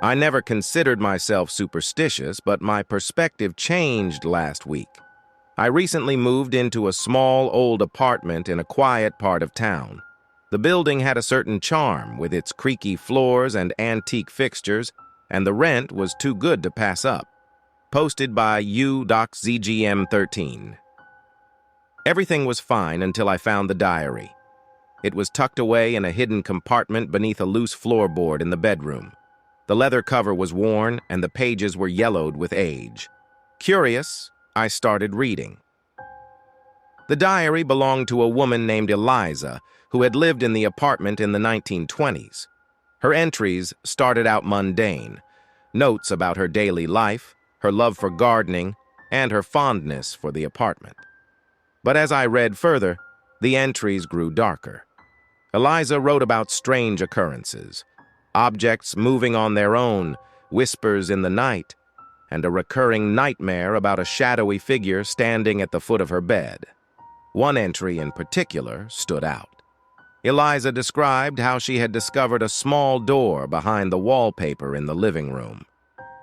I never considered myself superstitious, but my perspective changed last week. I recently moved into a small old apartment in a quiet part of town. The building had a certain charm with its creaky floors and antique fixtures, and the rent was too good to pass up. Posted by U.ZGM13. Everything was fine until I found the diary. It was tucked away in a hidden compartment beneath a loose floorboard in the bedroom. The leather cover was worn, and the pages were yellowed with age. Curious, I started reading. The diary belonged to a woman named Eliza, who had lived in the apartment in the 1920s. Her entries started out mundane. Notes about her daily life, her love for gardening, and her fondness for the apartment. But as I read further, the entries grew darker. Eliza wrote about strange occurrences, objects moving on their own, whispers in the night, and a recurring nightmare about a shadowy figure standing at the foot of her bed. One entry in particular stood out. Eliza described how she had discovered a small door behind the wallpaper in the living room.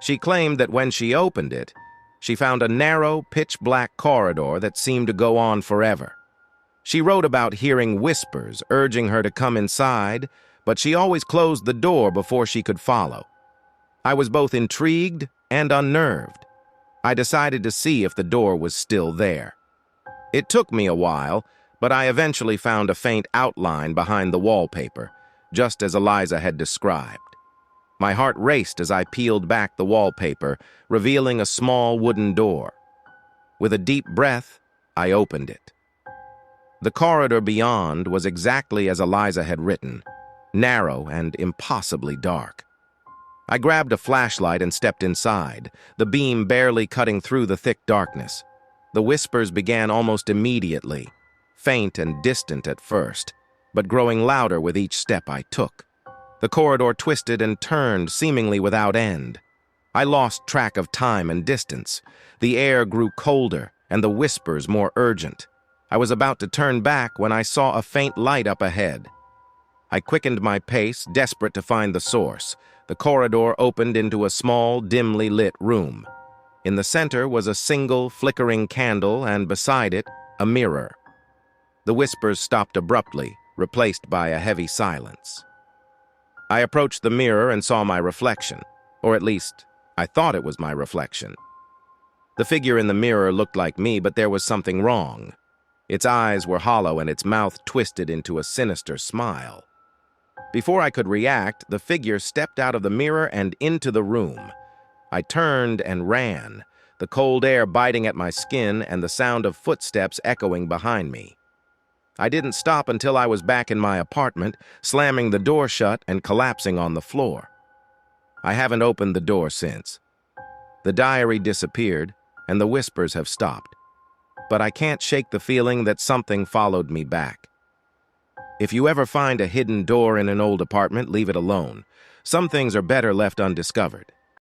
She claimed that when she opened it, she found a narrow, pitch-black corridor that seemed to go on forever. She wrote about hearing whispers urging her to come inside, but she always closed the door before she could follow. I was both intrigued and unnerved. I decided to see if the door was still there. It took me a while, but I eventually found a faint outline behind the wallpaper, just as Eliza had described. My heart raced as I peeled back the wallpaper, revealing a small wooden door. With a deep breath, I opened it. The corridor beyond was exactly as Eliza had written, narrow and impossibly dark. I grabbed a flashlight and stepped inside, the beam barely cutting through the thick darkness. The whispers began almost immediately, faint and distant at first, but growing louder with each step I took. The corridor twisted and turned seemingly without end. I lost track of time and distance. The air grew colder and the whispers more urgent. I was about to turn back when I saw a faint light up ahead. I quickened my pace, desperate to find the source. The corridor opened into a small, dimly lit room. In the center was a single, flickering candle, and beside it, a mirror. The whispers stopped abruptly, replaced by a heavy silence. I approached the mirror and saw my reflection, or at least, I thought it was my reflection. The figure in the mirror looked like me, but there was something wrong. Its eyes were hollow and its mouth twisted into a sinister smile. Before I could react, the figure stepped out of the mirror and into the room. I turned and ran, the cold air biting at my skin and the sound of footsteps echoing behind me. I didn't stop until I was back in my apartment, slamming the door shut and collapsing on the floor. I haven't opened the door since. The diary disappeared, and the whispers have stopped. But I can't shake the feeling that something followed me back. If you ever find a hidden door in an old apartment, leave it alone. Some things are better left undiscovered.